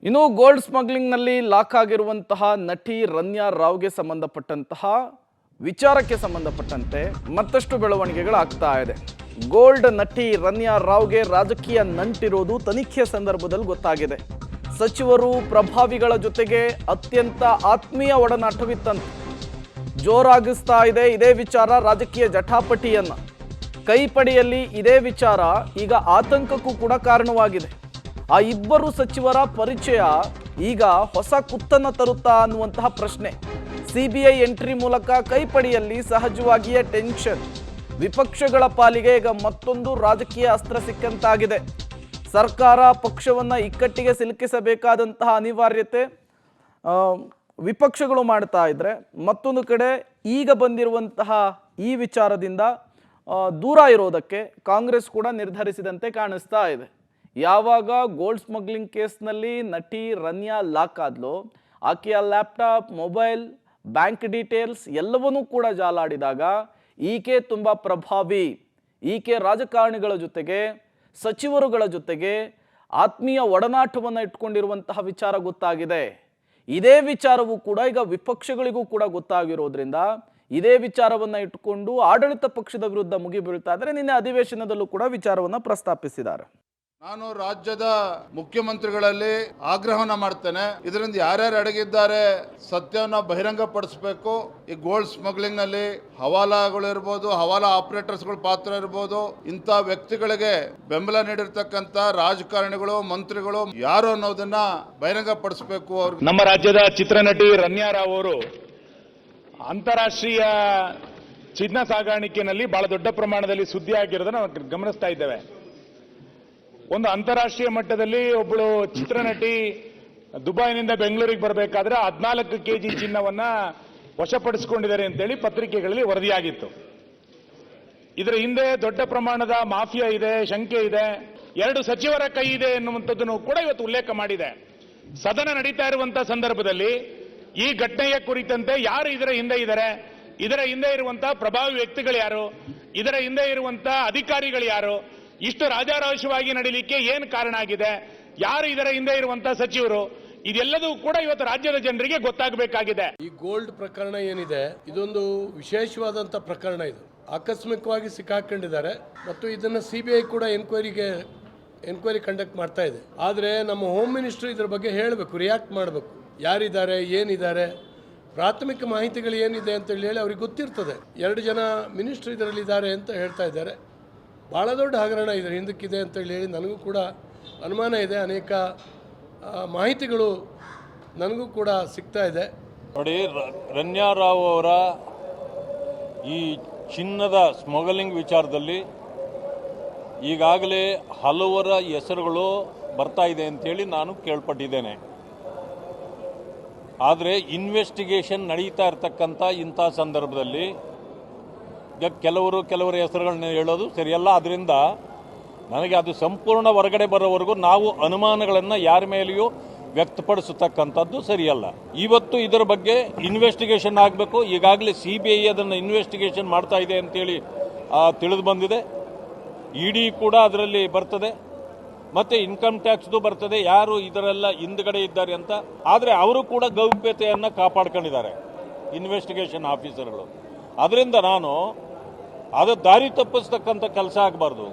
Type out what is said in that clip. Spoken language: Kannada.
ಇನ್ನು ಗೋಲ್ಡ್ ಸ್ಮಗ್ಲಿಂಗ್ನಲ್ಲಿ ಲಾಕ್ ಆಗಿರುವಂತಹ ನಟಿ ರನ್ಯಾ ರಾವ್ಗೆ ಸಂಬಂಧಪಟ್ಟಂತಹ ವಿಚಾರಕ್ಕೆ ಸಂಬಂಧಪಟ್ಟಂತೆ ಮತ್ತಷ್ಟು ಬೆಳವಣಿಗೆಗಳಾಗ್ತಾ ಇದೆ. ಗೋಲ್ಡ್ ನಟಿ ರನ್ಯಾ ರಾವ್ಗೆ ರಾಜಕೀಯ ನಂಟಿರೋದು ತನಿಖೆಯ ಸಂದರ್ಭದಲ್ಲಿ ಗೊತ್ತಾಗಿದೆ. ಸಚಿವರು ಪ್ರಭಾವಿಗಳ ಜೊತೆಗೆ ಅತ್ಯಂತ ಆತ್ಮೀಯ ಒಡನಾಟವಿತ್ತಂತೆ. ಜೋರಾಗಿಸ್ತಾ ಇದೆ ಇದೇ ವಿಚಾರ ರಾಜಕೀಯ ಜಟಾಪಟಿಯನ್ನ. ಕೈಪಡಿಯಲ್ಲಿ ಇದೇ ವಿಚಾರ ಈಗ ಆತಂಕಕ್ಕೂ ಕೂಡ ಕಾರಣವಾಗಿದೆ. ಆ ಇಬ್ಬರು ಸಚಿವರ ಪರಿಚಯ ಈಗ ಹೊಸ ಕುತ್ತನ್ನು ತರುತ್ತಾ ಅನ್ನುವಂತಹ ಪ್ರಶ್ನೆ. ಸಿಬಿಐ ಎಂಟ್ರಿ ಮೂಲಕ ಕೈಪಡಿಯಲ್ಲಿ ಸಹಜವಾಗಿಯೇ ಟೆನ್ಷನ್. ವಿಪಕ್ಷಗಳ ಪಾಲಿಗೆ ಈಗ ಮತ್ತೊಂದು ರಾಜಕೀಯ ಅಸ್ತ್ರ ಸಿಕ್ಕಂತಾಗಿದೆ. ಸರ್ಕಾರ ಪಕ್ಷವನ್ನು ಇಕ್ಕಟ್ಟಿಗೆ ಸಿಲುಕಿಸಬೇಕಾದಂತಹ ಅನಿವಾರ್ಯತೆ ವಿಪಕ್ಷಗಳು ಮಾಡ್ತಾ ಇದ್ರೆ, ಮತ್ತೊಂದು ಕಡೆ ಈಗ ಬಂದಿರುವಂತಹ ಈ ವಿಚಾರದಿಂದ ದೂರ ಇರೋದಕ್ಕೆ ಕಾಂಗ್ರೆಸ್ ಕೂಡ ನಿರ್ಧರಿಸಿದಂತೆ ಕಾಣಿಸ್ತಾ ಇದೆ. ಯಾವಾಗ ಗೋಲ್ಡ್ ಸ್ಮಗ್ಲಿಂಗ್ ಕೇಸ್ನಲ್ಲಿ ನಟಿ ರನ್ಯಾ ಲಾಕ್ ಆದ್ಲೋ, ಆಕೆಯ ಲ್ಯಾಪ್ಟಾಪ್, ಮೊಬೈಲ್, ಬ್ಯಾಂಕ್ ಡೀಟೇಲ್ಸ್ ಎಲ್ಲವನ್ನೂ ಕೂಡ ಜಾಲಾಡಿದಾಗ ಈಕೆ ತುಂಬ ಪ್ರಭಾವಿ, ಈಕೆ ರಾಜಕಾರಣಿಗಳ ಜೊತೆಗೆ ಸಚಿವರುಗಳ ಜೊತೆಗೆ ಆತ್ಮೀಯ ಒಡನಾಟವನ್ನು ಇಟ್ಕೊಂಡಿರುವಂತಹ ವಿಚಾರ ಗೊತ್ತಾಗಿದೆ. ಇದೇ ವಿಚಾರವೂ ಕೂಡ ಈಗ ವಿಪಕ್ಷಗಳಿಗೂ ಕೂಡ ಗೊತ್ತಾಗಿರೋದ್ರಿಂದ ಇದೇ ವಿಚಾರವನ್ನು ಇಟ್ಟುಕೊಂಡು ಆಡಳಿತ ಪಕ್ಷದ ವಿರುದ್ಧ ಮುಗಿಬೀಳ್ತಾ ಇದ್ದಾರೆ. ನಿನ್ನೆ ಅಧಿವೇಶನದಲ್ಲೂ ಕೂಡ ವಿಚಾರವನ್ನು ಪ್ರಸ್ತಾಪಿಸಿದ್ದಾರೆ. ನಾನು ರಾಜ್ಯದ ಮುಖ್ಯಮಂತ್ರಿಗಳಲ್ಲಿ ಆಗ್ರಹವನ್ನ ಮಾಡ್ತೇನೆ. ಇದರಿಂದ ಯಾರ್ಯಾರು ಅಡಗಿದ್ದಾರೆ ಸತ್ಯವನ್ನು ಬಹಿರಂಗಪಡಿಸಬೇಕು. ಈ ಗೋಲ್ಡ್ ಸ್ಮಗ್ಲಿಂಗ್ ನಲ್ಲಿ ಹವಾಲಾಗಳು ಇರ್ಬೋದು, ಹವಾಲಾ ಆಪರೇಟರ್ಸ್ಗಳ ಪಾತ್ರ ಇರ್ಬೋದು, ಇಂಥ ವ್ಯಕ್ತಿಗಳಿಗೆ ಬೆಂಬಲ ನೀಡಿರ್ತಕ್ಕಂಥ ರಾಜಕಾರಣಿಗಳು, ಮಂತ್ರಿಗಳು ಯಾರು ಅನ್ನೋದನ್ನ ಬಹಿರಂಗಪಡಿಸಬೇಕು. ನಮ್ಮ ರಾಜ್ಯದ ಚಿತ್ರನಟಿ ರನ್ಯಾ ರಾವ್ ಅವರು ಅಂತಾರಾಷ್ಟ್ರೀಯ ಚಿನ್ನ ಸಾಗಾಣಿಕೆಯಲ್ಲಿ ಬಹಳ ದೊಡ್ಡ ಪ್ರಮಾಣದಲ್ಲಿ ಸುದ್ದಿ ಆಗಿರೋದನ್ನ ನಾವು ಗಮನಿಸ್ತಾ ಇದ್ದೇವೆ. ಒಂದು ಅಂತಾರಾಷ್ಟ್ರೀಯ ಮಟ್ಟದಲ್ಲಿ ಒಬ್ಬಳು ಚಿತ್ರನಟಿ ದುಬೈನಿಂದ ಬೆಂಗಳೂರಿಗೆ ಬರಬೇಕಾದ್ರೆ 14 ಕೆಜಿ ಚಿನ್ನವನ್ನ ವಶಪಡಿಸಿಕೊಂಡಿದ್ದಾರೆ ಅಂತೇಳಿ ಪತ್ರಿಕೆಗಳಲ್ಲಿ ವರದಿಯಾಗಿತ್ತು. ಇದರ ಹಿಂದೆ ದೊಡ್ಡ ಪ್ರಮಾಣದ ಮಾಫಿಯಾ ಇದೆ, ಶಂಕೆ ಇದೆ, 2 ಸಚಿವರ ಕೈ ಇದೆ ಎನ್ನುವಂಥದ್ದನ್ನು ಕೂಡ ಇವತ್ತು ಉಲ್ಲೇಖ ಮಾಡಿದೆ. ಸದನ ನಡೀತಾ ಇರುವಂತಹ ಸಂದರ್ಭದಲ್ಲಿ ಈ ಘಟನೆಯ ಕುರಿತಂತೆ ಯಾರು ಇದರ ಹಿಂದೆ ಇದ್ದಾರೆ, ಇದರ ಹಿಂದೆ ಇರುವಂತಹ ಪ್ರಭಾವಿ ವ್ಯಕ್ತಿಗಳು ಯಾರು, ಇದರ ಹಿಂದೆ ಇರುವಂತಹ ಅಧಿಕಾರಿಗಳು ಯಾರು, ಇಷ್ಟು ರಾಜಾರೋಷವಾಗಿ ನಡೀಲಿಕ್ಕೆ ಏನು ಕಾರಣ ಆಗಿದೆ, ಯಾರು ಇದರ ಹಿಂದೆ ಇರುವಂತಹ ಸಚಿವರು, ಇದೆಲ್ಲದೂ ಕೂಡ ಇವತ್ತು ರಾಜ್ಯದ ಜನರಿಗೆ ಗೊತ್ತಾಗಬೇಕಾಗಿದೆ. ಈ ಗೋಲ್ಡ್ ಪ್ರಕರಣ ಏನಿದೆ ಇದೊಂದು ವಿಶೇಷವಾದಂಥ ಪ್ರಕರಣ. ಇದು ಆಕಸ್ಮಿಕವಾಗಿ ಸಿಕ್ಕಾಕೊಂಡಿದ್ದಾರೆ ಮತ್ತು ಇದನ್ನು ಸಿಬಿಐ ಕೂಡ ಎನ್ಕ್ವೈರಿ ಕಂಡಕ್ಟ್ ಮಾಡ್ತಾ ಇದೆ. ಆದರೆ ನಮ್ಮ ಹೋಮ್ ಮಿನಿಸ್ಟರ್ ಇದ್ರ ಬಗ್ಗೆ ಹೇಳಬೇಕು, ರಿಯಾಕ್ಟ್ ಮಾಡಬೇಕು. ಯಾರಿದ್ದಾರೆ, ಏನಿದ್ದಾರೆ, ಪ್ರಾಥಮಿಕ ಮಾಹಿತಿಗಳು ಏನಿದೆ ಅಂತ ಹೇಳಿ ಅವ್ರಿಗೆ ಗೊತ್ತಿರ್ತದೆ. 2 ಜನ ಮಿನಿಸ್ಟರ್ ಇದರಲ್ಲಿದ್ದಾರೆ ಅಂತ ಹೇಳ್ತಾ ಇದ್ದಾರೆ. ಭಾಳ ದೊಡ್ಡ ಹಗರಣ ಇದರ ಹಿಂದಕ್ಕಿದೆ ಅಂತ ಹೇಳಿ ನನಗೂ ಕೂಡ ಅನುಮಾನ ಇದೆ. ಅನೇಕ ಮಾಹಿತಿಗಳು ನನಗೂ ಕೂಡ ಸಿಗ್ತಾ ಇದೆ. ನೋಡಿ, ರನ್ಯಾ ರಾವ್ ಅವರ ಈ ಚಿನ್ನದ ಸ್ಮಗಲಿಂಗ್ ವಿಚಾರದಲ್ಲಿ ಈಗಾಗಲೇ ಹಲವರ ಹೆಸರುಗಳು ಬರ್ತಾ ಇದೆ ಅಂತೇಳಿ ನಾನು ಕೇಳ್ಪಟ್ಟಿದ್ದೇನೆ. ಆದರೆ ಇನ್ವೆಸ್ಟಿಗೇಷನ್ ನಡೀತಾ ಇರತಕ್ಕಂಥ ಇಂಥ ಸಂದರ್ಭದಲ್ಲಿ ಈಗ ಕೆಲವರ ಹೆಸರುಗಳನ್ನ ಹೇಳೋದು ಸರಿಯಲ್ಲ. ಅದರಿಂದ ನನಗೆ ಅದು ಸಂಪೂರ್ಣ ಹೊರಗಡೆ ಬರೋವರೆಗೂ ನಾವು ಅನುಮಾನಗಳನ್ನು ಯಾರ ಮೇಲೆಯೂ ವ್ಯಕ್ತಪಡಿಸತಕ್ಕಂಥದ್ದು ಸರಿಯಲ್ಲ. ಇವತ್ತು ಇದರ ಬಗ್ಗೆ ಇನ್ವೆಸ್ಟಿಗೇಷನ್ ಆಗಬೇಕು. ಈಗಾಗಲೇ CBI ಅದನ್ನು ಇನ್ವೆಸ್ಟಿಗೇಷನ್ ಮಾಡ್ತಾ ಇದೆ ಅಂತೇಳಿ ತಿಳಿದು ಬಂದಿದೆ. ED ಕೂಡ ಅದರಲ್ಲಿ ಬರ್ತದೆ, ಮತ್ತು ಇನ್ಕಮ್ ಟ್ಯಾಕ್ಸ್ದು ಬರ್ತದೆ, ಯಾರು ಇದರೆಲ್ಲ ಹಿಂದ್ಗಡೆ ಇದ್ದಾರೆ ಅಂತ. ಆದರೆ ಅವರು ಕೂಡ ಗೌಪ್ಯತೆಯನ್ನು ಕಾಪಾಡ್ಕೊಂಡಿದ್ದಾರೆ ಇನ್ವೆಸ್ಟಿಗೇಷನ್ ಆಫೀಸರ್ಗಳು. ಅದರಿಂದ ನಾನು ಅದು ದಾರಿ ತಪ್ಪಿಸ್ತಕ್ಕಂಥ ಕೆಲಸ ಆಗಬಾರ್ದು.